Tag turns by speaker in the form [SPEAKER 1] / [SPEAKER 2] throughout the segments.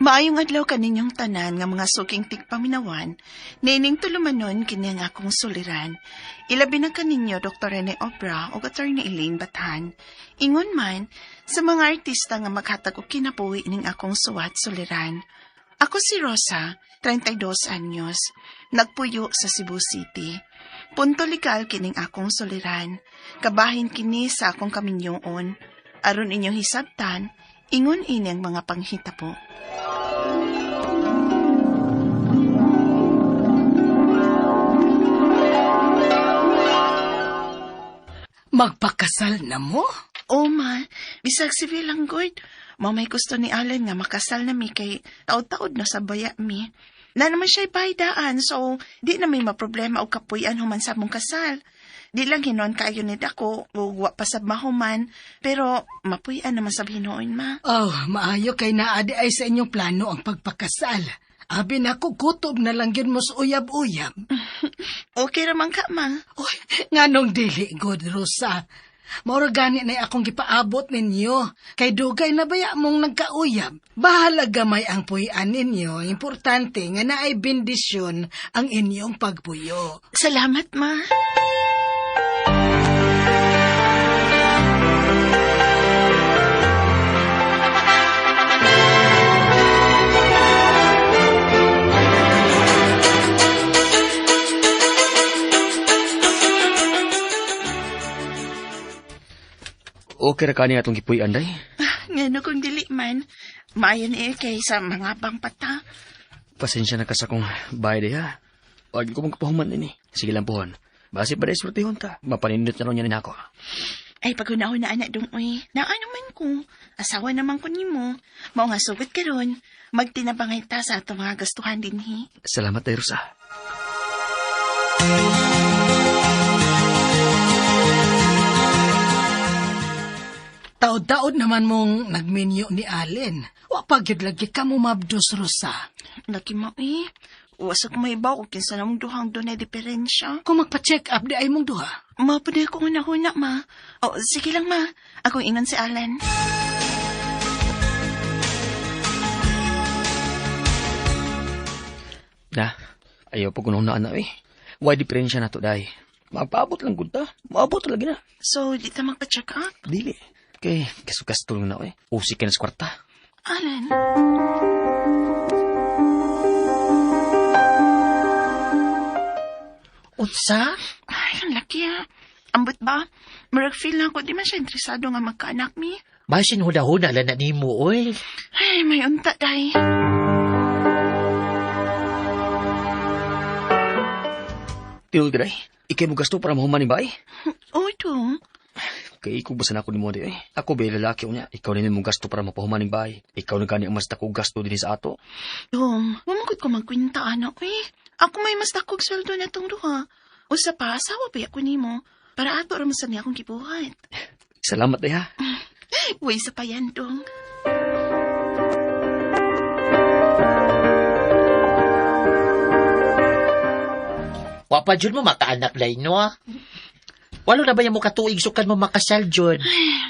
[SPEAKER 1] Maayong adlaw kaninyong tanan nga mga suking tigpaminawan, nining tulumanon kini nga akong suliran. Ilabi na kaninyo Dr. Rene Obra o Attorney Elaine Batan. Ingon man, sa mga artista nga maghatag og kinabuhi ning akong suwat suliran. Ako si Rosa, 32 anyos, nagpuyo sa Cebu City. Punto legal kining akong suliran. Kabahin kini sa akong kaminyoon. Aron inyong hisabtan, ingon ini ang mga panghitabo.
[SPEAKER 2] Magpakasal na mo?
[SPEAKER 1] O ma, bisag civil lang good. Mamay gusto ni Alan nga makasal na mi kay taod-taod na sa baya mi. Na naman siya'y paidaan, so di na may maproblema o kapuyan human sa mong kasal. Di lang hinon kayo ni dako, uwa pa sa mahuman, pero mapuyan naman sa hinoon ma.
[SPEAKER 2] Oh, maayo kay naadi ay sa inyong plano ang pagpakasal. Abi na ko kutob na lang yun mo sa uyab-uyab.
[SPEAKER 1] Okay raman ka ma.
[SPEAKER 2] Uy, nganong dili, God Rosa. Maura gani na akong gipaabot ninyo. Kay dugay na baya mong nagkauyab. Bahala gamay ang puyan ninyo. Importante nga naay bendisyon ang inyong pagpuyo.
[SPEAKER 1] Salamat ma.
[SPEAKER 3] Okay ra kani atong gipuy-an day.
[SPEAKER 1] Ngano kung dili man, maayon kay sa mga bang pata.
[SPEAKER 3] Pasensya na ka sa kong bayad day ha. Wag ko magpahuman ini. Sige lang pohon. Base pa day sortihon ta. Mapanindot na ron yan ako.
[SPEAKER 1] Ay, pag-unahon na anak dong, uy. Naano man ko. Asawa naman ko nimo. Mao nga sugot ka ron. Magtinabangay ta sa ato mga gastuhan din, hi.
[SPEAKER 3] Salamat day, Rosa.
[SPEAKER 2] Taod-taod naman mong nagmenyo ni Allen. Wapag yun lagi ka mo mabdos, Rosa.
[SPEAKER 1] Lagi mo, eh. Wasak may iba kung kinsa namang duhang doon ay diferensya.
[SPEAKER 2] Kung magpa-check up di ay mong duha.
[SPEAKER 1] Mapaday ko huna-huna, ma. O, sige lang, ma. Akong inan si Alan.
[SPEAKER 3] Na, ayaw po kunong na eh. Why diferensya na to, day? Magpaabot lang gud ta. Maabot lagi na.
[SPEAKER 1] So, di ta magpa-check up?
[SPEAKER 3] Dili. Kay, kasukas tulong na eh. Usik ka na sa kwarta.
[SPEAKER 1] Alan.
[SPEAKER 2] Utsa?
[SPEAKER 1] Ay, ang laki Ambot ba? Marag feel na ako, di man siya interesado nga magkaanak mi.
[SPEAKER 4] Basin huda-huda lang na nimo, oy.
[SPEAKER 1] Ay, may unta, day.
[SPEAKER 3] Tinuod ka day. Ikay mo gasto para mahuman ni bay?
[SPEAKER 1] O, ito.
[SPEAKER 3] Kay ikaw basan ako ni mo day. Ako ba lalaki niya. Ikaw rin mo gasto para mapahuman ni bay. Ikaw na gani ang mas takong gasto din sa ato.
[SPEAKER 1] Dong, mamagod ko magkwinta, anak, eh. Ako may mas takog sweldo na itong duha. Usa pa, asawa pa ako nimo. Para ato raman sa niya akong gibuhat.
[SPEAKER 3] Salamat day ha.
[SPEAKER 1] Uy, sa pa yan, dong.
[SPEAKER 4] Wapa dyan mo makaanak lay, no? Walo na ba yung mo katuig sukan mo makasal dyan?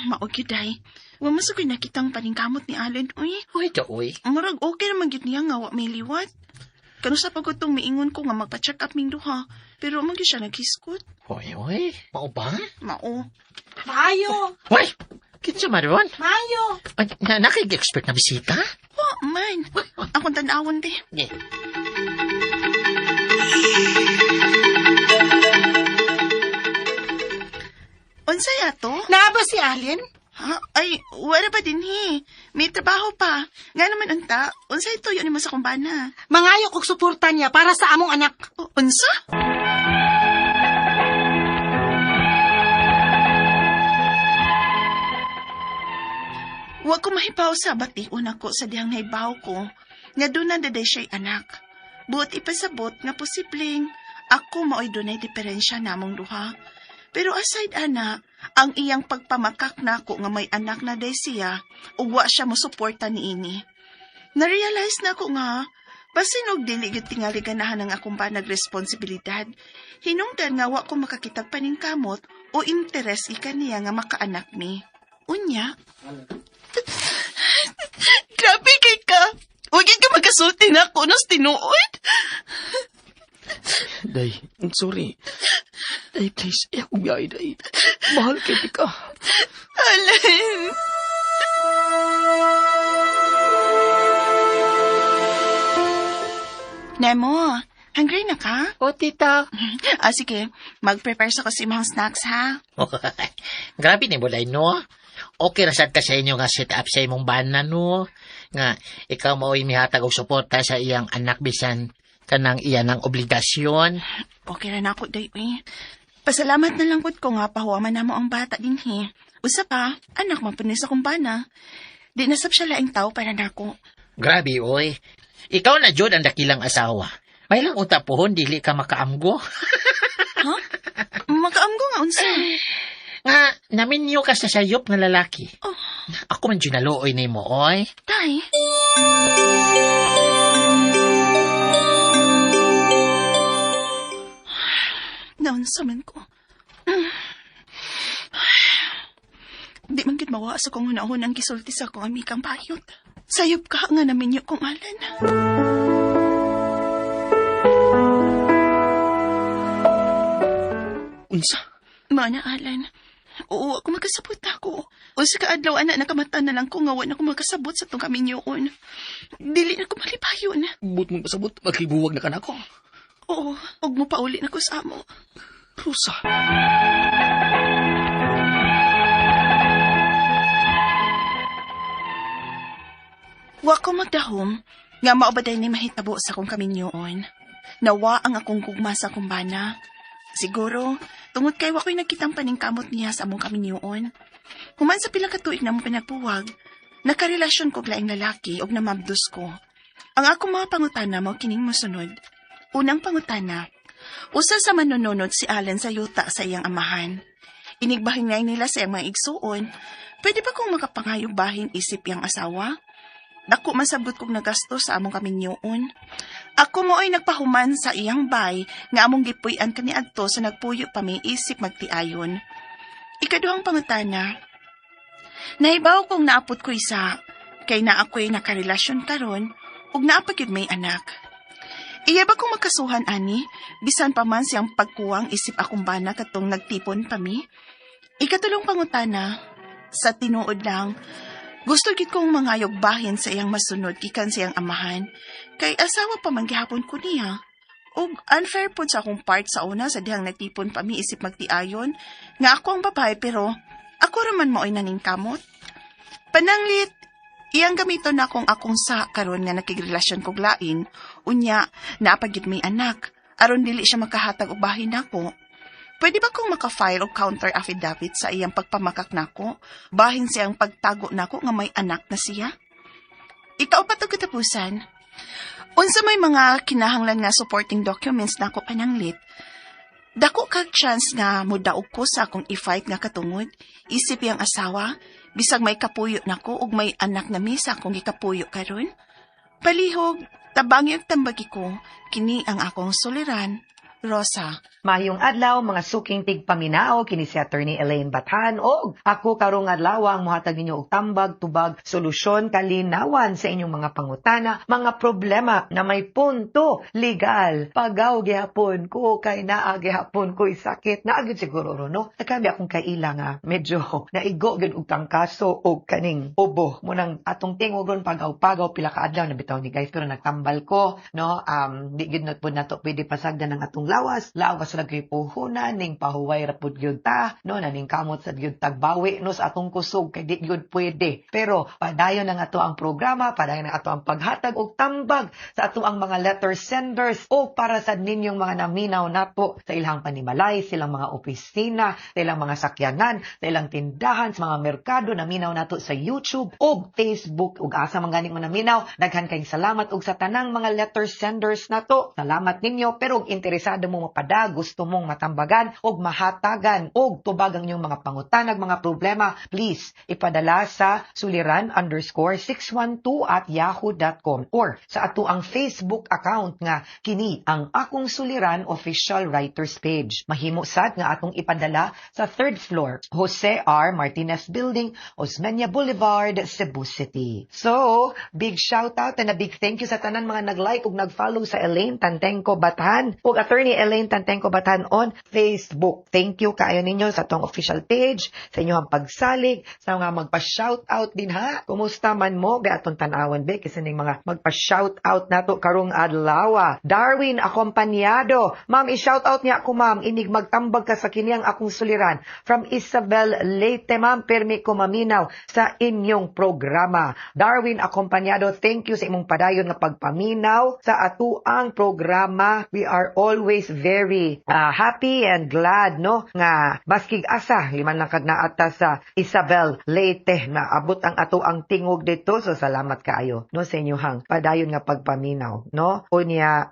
[SPEAKER 1] Maog yun, day. Wa masugay na kitang paningkamot ni Allen, uy.
[SPEAKER 4] Uy, to, uy.
[SPEAKER 1] Marag okay naman yun niya nga, wa may liwat. Kano sa pagutong miingon ko nga magpa-check up ming duha. Pero magi siya naghiskot.
[SPEAKER 4] Uy. Mao ba?
[SPEAKER 1] Mao.
[SPEAKER 2] Mayo!
[SPEAKER 4] Uy! Kitsa maron?
[SPEAKER 2] Mayo!
[SPEAKER 4] Nakig-expert na bisita?
[SPEAKER 1] Wa, man. Akong tanawon, de.
[SPEAKER 4] Yeah.
[SPEAKER 1] Unsay ato?
[SPEAKER 2] Naba si Allen?
[SPEAKER 1] Ha? Ay, wala pa din, hi. May trabaho pa. Nga naman unta, unsay tuyo ni mo sa kumbana.
[SPEAKER 2] Mangayo kog suporta niya para sa among anak.
[SPEAKER 1] O, unsa? Wa ko mahibaw sa bation ako sa dihang naibaw ko. Nga doon na daday siya'y anak. Buot ipasabot nga posibleng ako maoy doon ay diferensya namong duha. Pero aside ana, ang iyang pagpamakak nako nga may anak na day siya, ugwa siya mo suporta niini. Na-realize na ko nga, basin og dili gyud tingali ganahan ang akong banag responsibilidad, hinungdan nga wa ko makakitag paningkamot o interes ikaniya nga makaanak mi. Unya? Grabe kay ka! Huwag ka magasulti na ako nos tinuod.
[SPEAKER 3] Day, I'm sorry. Day, please, iyak ko biyay, day. Mahal kay ka.
[SPEAKER 1] Alin. Nemo, hungry na ka?
[SPEAKER 4] O, tita.
[SPEAKER 1] Sige, mag-prepare sa kasi mga snacks, ha?
[SPEAKER 4] Grabe ni Bulay, no? Okay rasad ka sa inyo nga set up sa imong bana, no? Nga, ikaw mao'y mihatag og suporta sa iyang anak bisan kanang iyan ang obligasyon.
[SPEAKER 1] Okay na ako, day, eh. Pasalamat na lang po ko nga pahuwaman na mo ang bata din, he. Usa pa, anak mapunis akong bana. Di nasab siya laing tao para nako.
[SPEAKER 4] Grabe, oy. Ikaw na jud ang dakilang asawa. May lang utapuhon, dili ka makaamgo.
[SPEAKER 1] Ha? Makaamgo nga, unsa?
[SPEAKER 4] Nga, naminyo ka sa sayop nga lalaki.
[SPEAKER 1] Oh.
[SPEAKER 4] Ako man dyan naluoy na mo, oy.
[SPEAKER 1] Tay? Naunsa man ko. Di man gid mawa sa kong hunahon ang gisulti sa akong amikang payot. Sayop ka nga namin yung kong alan.
[SPEAKER 3] Unsa?
[SPEAKER 1] Mana alan. Oo, ako magkasabot ako. O sa kaadlaw, anak, nakamata na lang ko nga wala ako magkasabot sa itong kaminyoon. Dili na ko malipayon.
[SPEAKER 3] But mo pasabot, maghibuwag na ka na ako.
[SPEAKER 1] Oo, huwag mo pauli na ko sa amo.
[SPEAKER 3] Rosa.
[SPEAKER 1] Wa ko magdahom, nga maubaday ni mahitabo sa akong kaminyoon. Nawa ang akong gugma sa akong bana. Siguro, tungod kay wako'y nagkitang paningkamot niya sa among kaminyoon. Human sa pila ka tuig na mong pinagpuwag, nakarelasyon ko laing lalaki og namabdos ko. Ang akong mga pangutana mo kining mosunod. Unang pangutana, usa sa manununod si Allen sa yuta sa iyang amahan. Inigbahin ngay nila sa iyang mga igsuon, pwede ba kong makapangayog bahin isip iyang asawa? Dako masabot kong nagasto sa among kaminyoon. Ako mo ay nagpahuman sa iyang bay nga among gipuy-an kaniadto sa nagpuyo pa may isip magtiayon. Ikaduhang pangutana, nahibaw kong naapot ko isa, kay na ako'y nakarelasyon karon ug naapag yun may anak. Iya ba kong makasuhan ani, bisan pa man siyang pagkuwang isip akong bana katong nagtipon pa mi? Ikatulong pangutana, sa tinuod lang, gusto gid kong mangayog bahin sa iyang masunod gikan sa iyang amahan, kay asawa pa man gihapon ko niya. Ug unfair pod sa akong part sa una sa dihang nagtipon pa mi isip magtiayon, nga ako ang babae pero ako raman mao'y naningkamot. Pananglit, iyang gamiton na akong sa karon nga nakigrelasyon kog lain, unya naapagid may anak, aron dili siya makahatag og bahin nako. Pwede ba kong maka-file og counter affidavit sa iyang pagpamakak nako, bahin siyang pagtago nako nga may anak na siya? Ikaw pa to katapusan. Unsa may mga kinahanglan nga supporting documents nako pananglit, dako kag chance nga mudaog ko sa akong i-fight nga katungod, isip iyang asawa, bisag may kapuyo nako ug may anak na mi sa akong gikapuyo karon. Palihog, tabangi ug tambagi ko, kini ang akong suliran, Rosa.
[SPEAKER 5] Mahayong adlaw mga suking tigpaminao kini si Attorney Elaine Bathan og ako karong adlaw ang mohatag ninyo og tambag tubag solusyon kalinawan sa inyong mga pangutana, mga problema na may punto legal. Pagaw gihapon ko kay naa gihapon ko sakit na agad siguro no. Nakabi akong kaila nga medyo naigo gid og tang kaso og kaning ubo mo nang atong tingugon pagaw-pagaw pila ka adlaw na bitaw ni guys pero nagtambal ko no di gid na pud nato pwede pasagdan ang atong lawas lagay puhunan ning pahuway rapod gyud ta no naning kamot sa gyud tagbawi no sa atong kusog kay di gyud pwede pero padayon ang ato ang programa padayon ang ato ang paghatag og tambag sa ato ang mga letter senders o para sa ninyong mga naminaw nato sa ilang panimalay silang mga opisina sa ilang mga sakyanan sa ilang tindahan sa mga merkado naminaw nato sa YouTube o Facebook ug asa man ganing naminaw daghan kay salamat og sa tanang mga letter senders nato salamat ninyo pero og interesado interesado mo mapada, gusto mong matambagan og mahatagan og tubag ang inyong mga pangutanag, mga problema, please ipadala sa suliran_612@yahoo.com or sa ato ang Facebook account nga kini ang Akong Suliran Official Writers Page. Mahimo sad nga atong ipadala sa 3rd floor, Jose R. Martinez Building, Osmeña Boulevard, Cebu City. So, big shout out and a big thank you sa tanan mga nag-like ug nag-follow sa Elaine Tantengco Bathan ug Attorney Elaine Tantengco Bathan on Facebook. Thank you kaayo ninyo sa atong official page, sa inyong pagsalig, sa mga magpa-shout out din ha. Kumusta man mo? Be atong tan-awon be kasi ning mga magpa-shout out nato karong adlaw. Darwin Acompañado. Ma'am, i-shout out niya ako ma'am. Inig magtambag ka sa kini ang akong suliran. From Isabel Leyte ma'am, permi ko maminaw sa inyong programa. Darwin Acompañado, thank you sa imong padayon nga pagpaminaw sa atuang programa. We are always very happy and glad no nga baskig asa liman lang kag naata sa Isabel Leyte na abot ang atuang tingog dito. So salamat kaayo no sa inyong padayon nga pagpaminaw no. Unya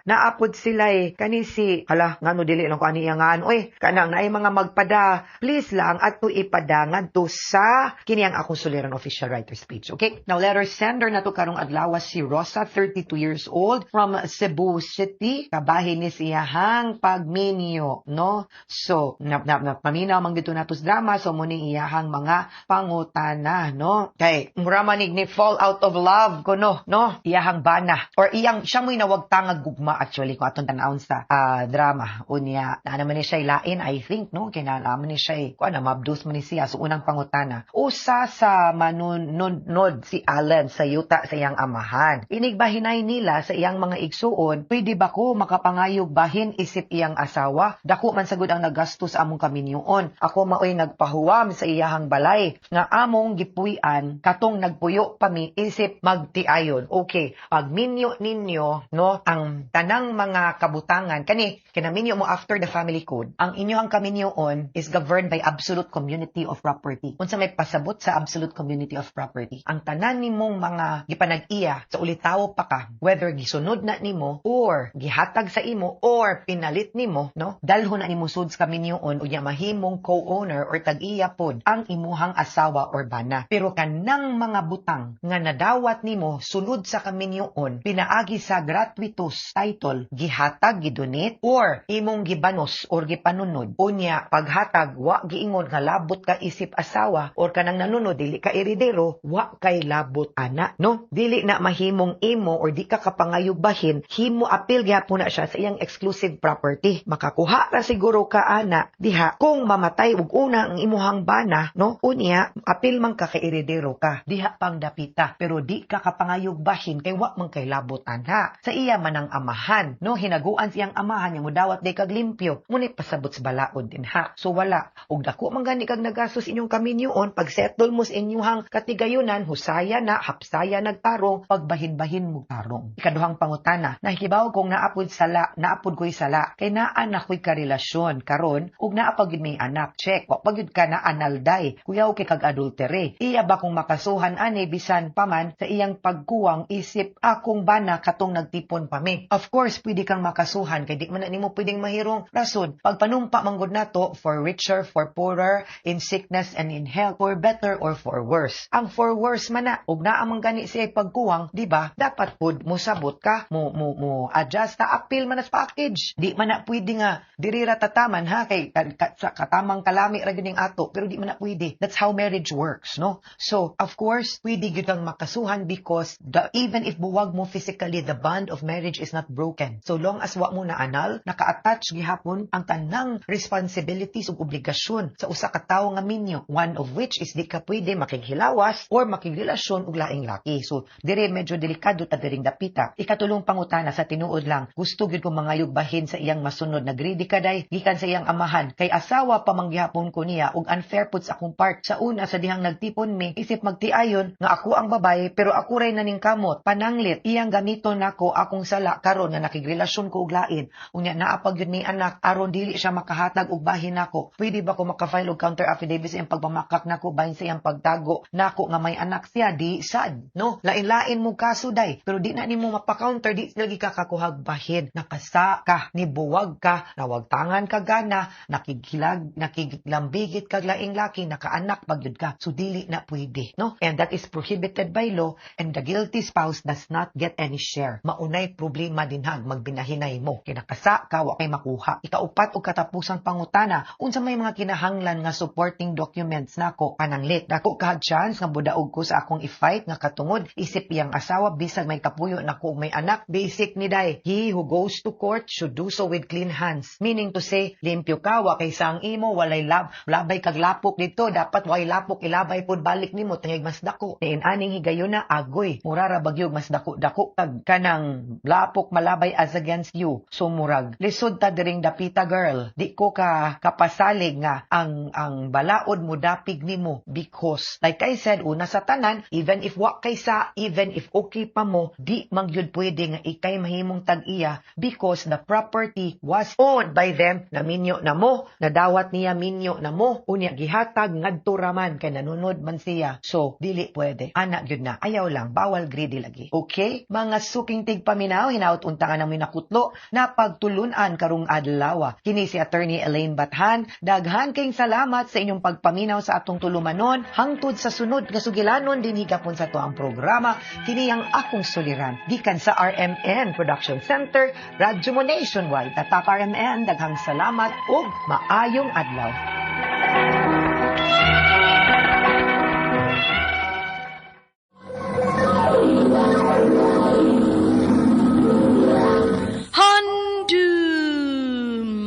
[SPEAKER 5] naapod sila kani si ngano dili lang ko ani yangan oy kanang naay mga magpada, please lang ato ipadangan to sa kini ang akong suliran official writers page. Okay, now letter sender na to karong adlaw si Rosa, 32 years old, from Cebu City. Kabahin ni siyahang pagminyo no. So paminaw man dito natos drama, so muni iyahang mga pangutana no. Kay mura manig ni fall out of love ko no iyahang bana or iyang siya mo'y nawagtangag gugma actually ko atong tanawon sa drama. Unya na naman ni siya lain I think no kay na naman ni siya ko na mabdus man ni siya. So unang pangutana, usa sa manunod si Alan sa yuta sa iyang amahan. Inig bahinay nila sa iyang mga igsuon, pwede ba ko makapangayog bahin isip iyang asawa? Dako man sagud ang nagastos among kaminyoon. Ako maoy nagpahuwam sa iyahang balay nga among gipuy-an katong nagpuyo pami isip magtiayon. Okay, pag minyo ninyo no ang tanang mga kabutangan kani kinaminyo mo after the family code, ang inyong kaminyoon is governed by absolute community of property. Unsa may pasabot sa absolute community of property, ang tanan nimong mga gipanag-iya sa ulitaw pa ka, whether gisunod na nimo or gihatag sa imo or pinalit nimo no, dalhon na nimo sud sa kaminyoon unya mahimong co-owner or tag-iya pod ang imuhang asawa or bana. Pero kanang mga butang nga nadawat nimo sulod sa kaminyoon pinaagi sa gratuitous title, gihatag, gidonate or imong gibanos or gipanunod, unya paghatag wa giingon nga labot ka isip asawa or kanang nanunod dili ka eredero, wa kay labot ana no. Dili na mahimong imo or di ka kapangayog bahin, himo apil gyapon na siya sa iyang exclusive property. Makakuha ra siguro ka ana diha kung mamatay ug una ang imuhang bana no, unya apil man ka kay eredero ka diha pang dapita, pero di ka kapangayog bahin kay wa man kay labot ana sa iya man ang amahan no. Hinaguan siyang amahan nga mudawat day kag limpyo ngunit pasabot sa balaod din ha. So wala og dako man gani kag nagastos inyong kaminyoon, pag settle mo sa inyong katigayunan, husaya na hapsaya nagtarong, pagbahin-bahin mo tarong. Ikaduhang pangutana, nahikibaw kung naapod ko'y sala kay naa na ko'y karelasyon karon ug naa pa gyud may anak, check. Wa pa gyud ka na analday kuyaw kay kag adultery, iya ba kung makasuhan ani bisan paman sa iyang pagkuwang isip akong bana katong nagtipon pa mi? Of course pwede kang makasuhan kay di man na nimo pwedeng mahirong rason. Pagpanumpa manggod nato, for richer, for poorer, in sickness and in health, for better or for worse. Ang for worse man na ug naa man gani siya pagkuwang, di ba? Dapat pud mo sabot ka, mo adjust ta appeal man as package. Di man na pwede nga diri ra tataman ha kay katamang kalami ra gyud ato, pero di man na pwede. That's how marriage works, no? So, of course, pwede gyud kang makasuhan because even if buwag mo physically, the bond of marriage is not broken. So long as wa mo na anal, naka-attach gihapon ang tanang responsibilities ug obligasyon sa usa ka tawo nga minyo, one of which is di ka pwede makighilawas or makigrelasyon og laing laki. So dire medyo delikado ta diring dapita. Ikatulong pangutana sa tinuod lang, gusto gyud ko mangayog bahin sa iyang masunod na greedy kaday gikan sa iyang amahan kay asawa pa manggihapon ko niya ug unfair pud sa akong part. Sa una sa dihang nagtipon mi isip magtiayon nga ako ang babae pero ako ray naning kamot pananglit iyang gamiton nako akong sala karon nga nakigrelasyon ko og lain unya naa pa gyud ni anak aron dili siya makahatag og bahin nako. Pwede ba ko maka-file og counter affidavit sa iyang pagmamakak nako bahin sa iyang pagtago nako nga may anak siya? Di sad no, lain-lain mo kaso day pero di na nimo mapa-counter, di lagi ka kakuhag bahin. Nakasal nakasa ka, nibuwag ka, nawagtangan ka gana, nakiglambigit kag laing laki, nakaanak pagyud ka. So dili na pwede, no? And that is prohibited by law, and the guilty spouse does not get any share. Maunay problema dinhag magbinahinay mo. Kinakasa ka wa kay makuha. Ikaupat og katapusang pangutana, unsa may mga kinahanglan nga supporting documents nako kanang lit. Dako ka chance nga budaog ko sa akong i-fight nga katungod isip iyang asawa bisag may kapuyo nako og may anak. Basic ni day, he who goes to court should do so with clean hands. Meaning to say, limpyo ka, wa kay sang imo, walay labay kag lapok dito, dapat walay lapok ilabay pud balik nimo tungig mas dako. Diin aning higayuna agoy, murara bagyog mas dako kag kanang lapok malabay as against you. So murag lisod ta diring dapita girl. Di ko ka kapasalig nga ang balaod mo dapig nimo because like I said una sa tanan, even if wa kay sa, even if okay pa mo, di mangyud pwede nga ikay mahimong tag-iya because the property was owned by them. Naminyo na mo, nadawat niya minyo na mo, unya gihatag ngadto raman kay nanunod man siya. So dili pwede. Ana gyud na, ayaw lang, bawal greedy lagi. Okay? Mga suking tigpaminaw, hinaut untangan namin nakutlo na pagtulunan karong adlaw. Kini si Attorney Elaine Bathan. Daghan kayong salamat sa inyong pagpaminaw sa atong tulumanon. Hangtod sa sunod nga sugilanon din higapon sa tuang programa. Kini ang akong suliran. Gikan sa RMN Production Center, Radyo mo Nationwide. Tatak RMN, daghang salamat ug maayong adlaw.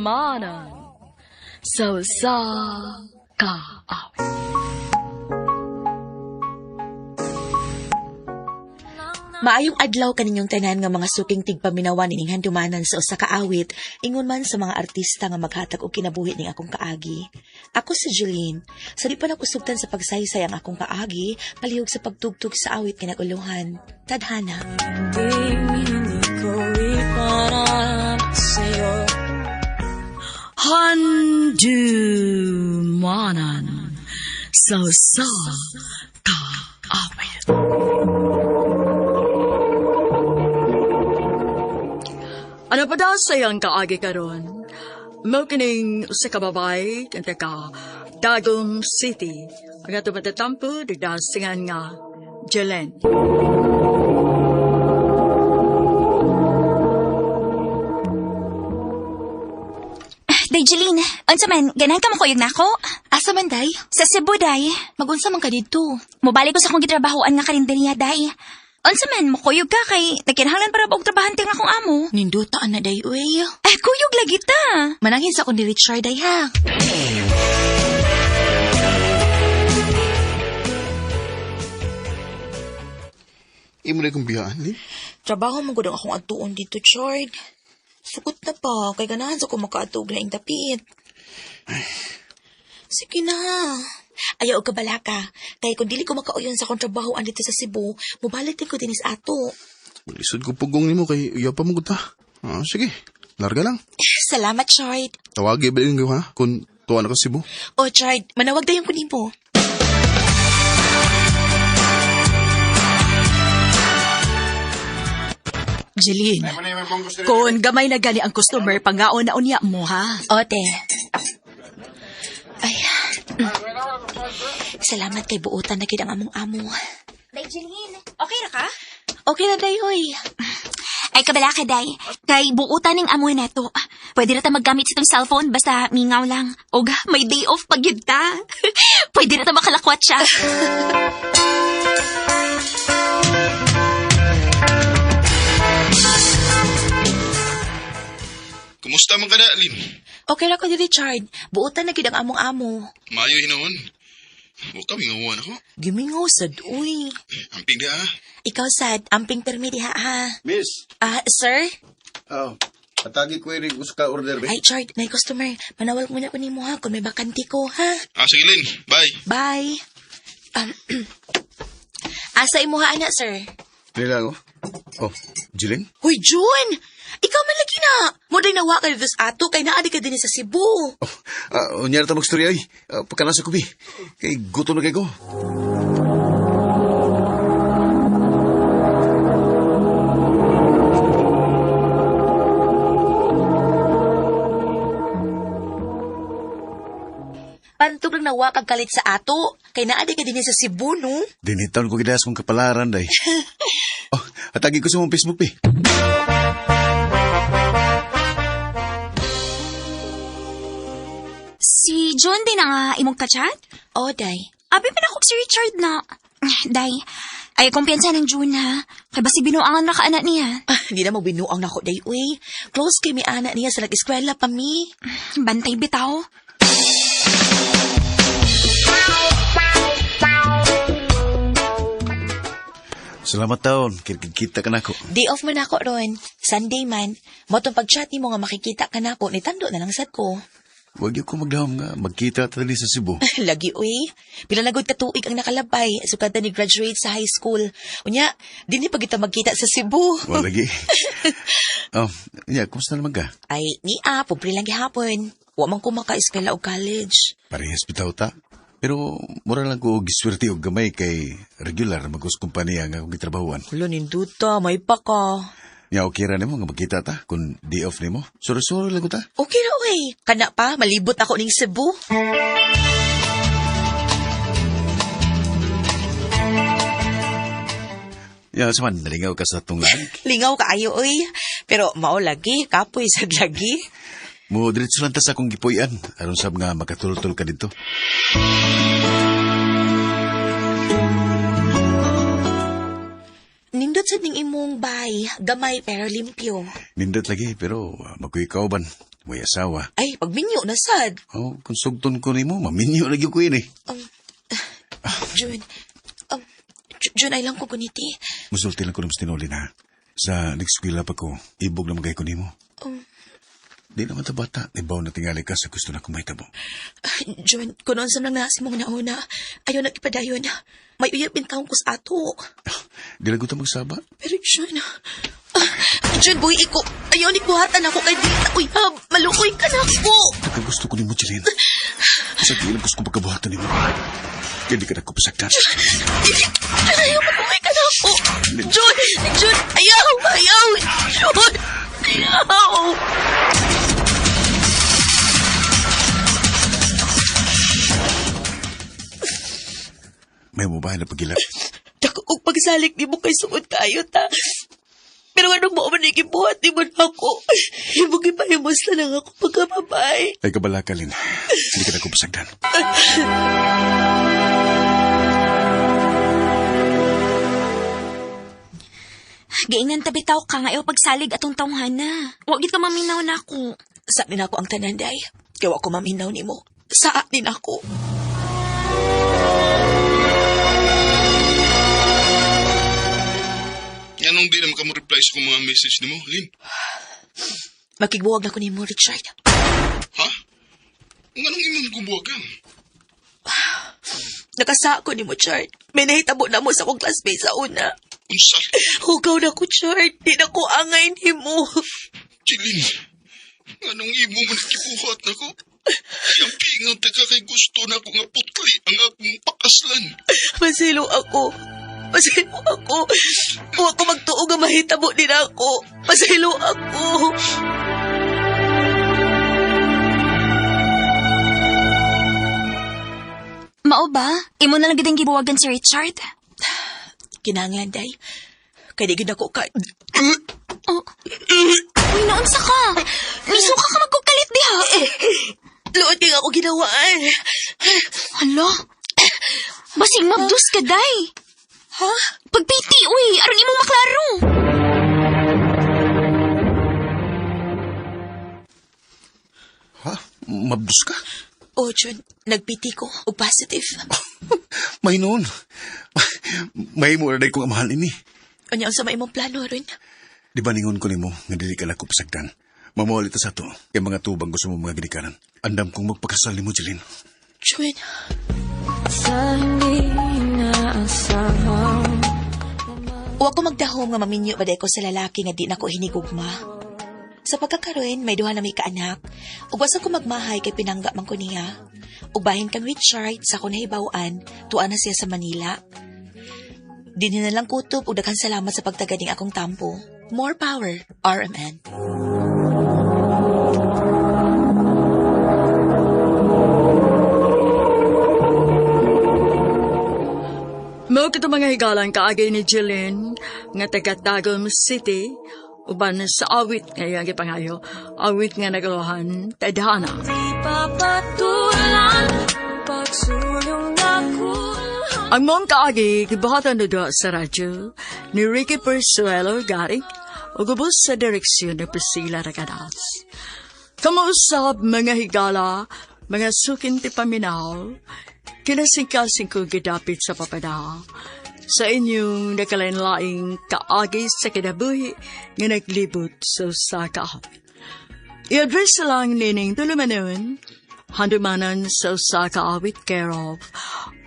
[SPEAKER 6] Handumanan so sa kaawit.
[SPEAKER 7] Maayong adlaw kaninyong tanan nga mga suking tigpaminawan ining handumanan sa usa ka awit, ingon man sa mga artista nga maghatag og kinabuhi ning akong kaagi. Ako si Jeline. Sa di pa nakusugtan sa pagsaysay ang akong kaagi, palihog sa pagtugtog sa awit kinaguluhan. Tadhana.
[SPEAKER 6] Hindi ko iparap sa'yo. Handumanan so sa kaawit. Ano pa daw sayang kaagi karon? Mao kining usa ka babay kang taga Tagum City. Ang ato matatampo digdasingan nga Jelen.
[SPEAKER 8] Day, Jeline, unsa man, ganahan ka makuyog na ako?
[SPEAKER 7] Asa man day?
[SPEAKER 8] Sa Cebu, day.
[SPEAKER 7] Magunsa man ka dito?
[SPEAKER 8] Mubalik ko sa akong gitrabahoan nga karinderiya, day. Unsa man, makuyog ka kay nakinahanglan para ba og trabahante nga akong amo?
[SPEAKER 7] Nindutaan na day, uy.
[SPEAKER 8] Kuyog lagi ta.
[SPEAKER 7] Manangin sa akong ni Richard day, ha?
[SPEAKER 9] Imo na kong biyaan, eh?
[SPEAKER 7] Trabaho mo gudang akong atuon dito, Chord. Sugot na pa, kay ganahan sa kung makaatog laing dapit. Sige na. Ayaw ka bala ka. Kaya kung dili ko makauyon sa akong trabahoan dito sa Cebu, mubalik din ko dinis ato.
[SPEAKER 9] Lisod ko pugong nimo kay uya pa mo ta. Sige, larga lang.
[SPEAKER 7] Salamat, Chord.
[SPEAKER 9] Tawagi ba yung ha? Kung tuwa na ka Cebu.
[SPEAKER 7] Oh, Chord, manawag dayon ko nimo.
[SPEAKER 6] Jeline, kung gamay na gani ang customer, pangaon na unya mo, ha?
[SPEAKER 8] Ote.
[SPEAKER 7] Ay, salamat kay buutan na kidang among amo.
[SPEAKER 8] Day, Jeline, okay ra ka?
[SPEAKER 7] Okay na, day, hoy.
[SPEAKER 8] Ay, kabala ka, day. Kay buutan ning amoy neto. Pwede na ta maggamit sa itong cellphone, basta mingaw lang. Og, may day off pag yun ta. Pwede na ta makalakwat siya.
[SPEAKER 9] Kumusta man ka na, Lin?
[SPEAKER 7] Okay ra ko di, Richard. Buutan na kidang among amo.
[SPEAKER 9] Maayo hinaon. Huwag kami ngawan ako.
[SPEAKER 7] Gimingaw sad, uy.
[SPEAKER 9] Amping di
[SPEAKER 7] Ikaw sad, amping permi diha, ha?
[SPEAKER 10] Miss,
[SPEAKER 7] Sir?
[SPEAKER 10] patagi ko rin gusto ka order, be.
[SPEAKER 7] Ay, Chard, may customer. Manawag muna ko nimo ha kung may bakanti ko, ha?
[SPEAKER 9] Sige, Lin. Bye.
[SPEAKER 7] Bye. Asa imo ha, ana, sir?
[SPEAKER 10] Dili lang, oh. Oh, Jilin?
[SPEAKER 7] Hoy, June! Ikaw man lagi na. Moday nawa ka dito sa ato, kay naadi ka din sa Cebu.
[SPEAKER 10] Unyara ta magstorya, ay. Pagkanasa ko, be. Kay gutom na kay ko.
[SPEAKER 7] Pantog lang nawa kag kalit sa ato. Kay naadi ka din sa Cebu, no?
[SPEAKER 10] Dinitaon ko gidas kong kapalaran, day. Oh, atagi ko sa mong Facebook, pi.
[SPEAKER 8] Si John din nga imong kachat?
[SPEAKER 7] O, day.
[SPEAKER 8] Abi pa na ako si Richard na. Day, ay kumpiyansa ng June ha. Kaya basi binuangan na kaanak niya.
[SPEAKER 7] Hindi na mo binuang na ko, day, uy. Close kay may anak niya sa nag-eskwela pa, mi.
[SPEAKER 8] Bantay bitaw.
[SPEAKER 10] Salamat taon, kita ka na ko.
[SPEAKER 7] Day off man ako ron. Sunday man. Motong pag-chat ni mo nga makikita ka na ko, nitando na lang sad ko.
[SPEAKER 10] Huwag niyo ko magdahom nga, magkita tali sa Cebu.
[SPEAKER 7] Lagi, uy. Pila na gud ka tuig ang nakalabay. Sukad na ni graduate sa high school. Unya, di ni pa kita magkita sa Cebu.
[SPEAKER 10] Wala lagi. Kumusta naman ka?
[SPEAKER 7] Ay, pobre lang gihapon. Wa man ko maka-eskwela o college.
[SPEAKER 10] Parehas bitaw ta. Pero mura lang ko giswerte og gamay kay regular magos kumpanya nga akong gitrabahuan.
[SPEAKER 7] Wala ninduta, may pa ka.
[SPEAKER 10] Nya okay ra nimo nga magkita ta kung day off nimo. Suro-suro lang ko ta.
[SPEAKER 7] Okay ra, uy. Kana pa, malibot ako ning Cebu.
[SPEAKER 10] Saman, nalingaw ka sa tong lamig.
[SPEAKER 7] Lingaw ka ayo, uy. Pero mao lagi, kapoy sad lagi.
[SPEAKER 10] Mo diretso lang ta sa akong gipuy-an aron sab nga makatultol ka dito.
[SPEAKER 7] Nindot sad ning imong bay, gamay pero limpyo.
[SPEAKER 10] Nindot lagi pero makuy kauban. May asawa.
[SPEAKER 7] Ay, pagminyo na sad.
[SPEAKER 10] Oh, kung sugton ko nimo, maminyo lagi ko ini.
[SPEAKER 7] Jun, Jun, ay lang ko guniti.
[SPEAKER 10] Musulti lang ko ng tinuli na. Sa nag-eskwela pa ko, ibog na magay ko nimo. Di naman ta bata, ibaw na tingali ka sa gusto na kumahitabo.
[SPEAKER 7] Jun, kunon sa nang nasi mong nauna, ayaw nagipadayon. May uyapin taong kus ato.
[SPEAKER 10] Di lang ko ta magsaba.
[SPEAKER 7] Pero Jun, Jun, boy, ayaw ni buhatan ako kay Dita. Uy, malukoy ka na ako.
[SPEAKER 10] Nagkagusto ko ni mo, Jeline. Sa gilang gusto kong pagkabuhatan ni mo. Kaya di ka na kupasagdan.
[SPEAKER 7] Ayaw, malukoy ka na ako. Jun, ayaw. Jun, ayaw.
[SPEAKER 10] May mobile na pagilat.
[SPEAKER 7] Dako kong pagsalik ni mo kay sukod kayo, ta. Pero anong mo maniging buhat ni mo na ako? Ibog ipahimos na lang ako pagkababay.
[SPEAKER 10] Ay kabalakalin. Hindi ka na kupasagdan.
[SPEAKER 8] Giingan tabitaw ka nga iyo pagsalig atong tawhan na. Huwag ka maminaw na ako.
[SPEAKER 7] Sa din ako ang tananday. Kaya ako maminaw ni mo. Sa din ako.
[SPEAKER 9] Anong di naman ka mo reply sa kong mga message ni mo, Lin?
[SPEAKER 7] Makigbuwag na ko ni mo, Richard.
[SPEAKER 9] Ha? Anong imong kubuwagan?
[SPEAKER 7] Nakasa ko ni mo, Chard. May nahitabo na mo sa kong classmate sa una.
[SPEAKER 9] Unsa?
[SPEAKER 7] Hugaw na ko, Chard. Di na ko angay ni mo.
[SPEAKER 9] Chilin, anong imo mo nakibuhat na ko? Ang pingang ka kay gusto na ko nga putli ang akong pakaslan.
[SPEAKER 7] Masilo ako. Huwag ko magtuog ang mahitabo din ako. Masilo ako.
[SPEAKER 8] Mao ba? Imo na lang gidang gibuwagan si Richard?
[SPEAKER 7] Kinanglan, day. Kaya di gid ako ka...
[SPEAKER 8] Uy, naunsa ka? Nisuka ka magkukalit diha.
[SPEAKER 7] Luot yung ako ginawaan.
[SPEAKER 8] Hala? Basing mabdus ka, day.
[SPEAKER 7] Ha?
[SPEAKER 8] Pagpiti, uy. Aron imong maklaro.
[SPEAKER 10] Ha? Mabdus ka?
[SPEAKER 7] O, Jun, nagpiti ko. O positive.
[SPEAKER 10] May noon. May mo na kong amahan ini.
[SPEAKER 7] Ano ang sama imong plano, rin?
[SPEAKER 10] Di ba ningon ko ni mo nga dili ka na kupasagdan? Mamawali ta sa to. Yung mga tubang gusto mo mga ginikaran. Andam kong magpakasal ni mo, Jeline.
[SPEAKER 7] Jun. Huwag ko magdahom nga maminyo ba ko sa lalaki nga di na ko hinigugma. Sa pagkakaroon, may duha na may kaanak. Ug basta ko magmahay kay pinangga man ko niya. Ug bahin kang Richard sa ko nahibawan, tuwa na siya sa Manila. Di na lang kutob ug daghang salamat sa pagtaganing akong tampo. More power, RMN.
[SPEAKER 6] Mao kita mga higalang kaagay ni Jeline nga taga Tagum City uban sa awit nga iyang gipangayo. Awit nga nagalohan tadhana. Ang mong kaagi gibahatan na sa radyo ni Ricky Persuelo Garing o gubos sa direksyon ng Priscilla Ragadas. Kamuusap mga higala, mga sukin ti paminaw, kinasingkasing ko gidapit sa papada. Sa inyong nakalain-laing kaagi sa kinabuhi nga naglibot sa usaka. I-address lang nining tulumanon, handumanan sa usaka awit care of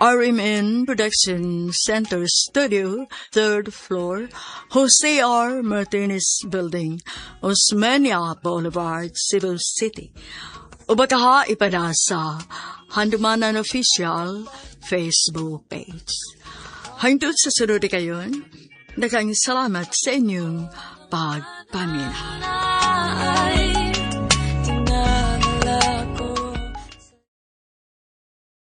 [SPEAKER 6] RMN Production Center Studio, 3rd floor, Jose R. Martinez Building, Osmeña Boulevard, Cebu City. O baka ipanasa Handumanan Official Facebook page. Hangtod sa sunod kayon, nakang salamat sa inyong pagpamina.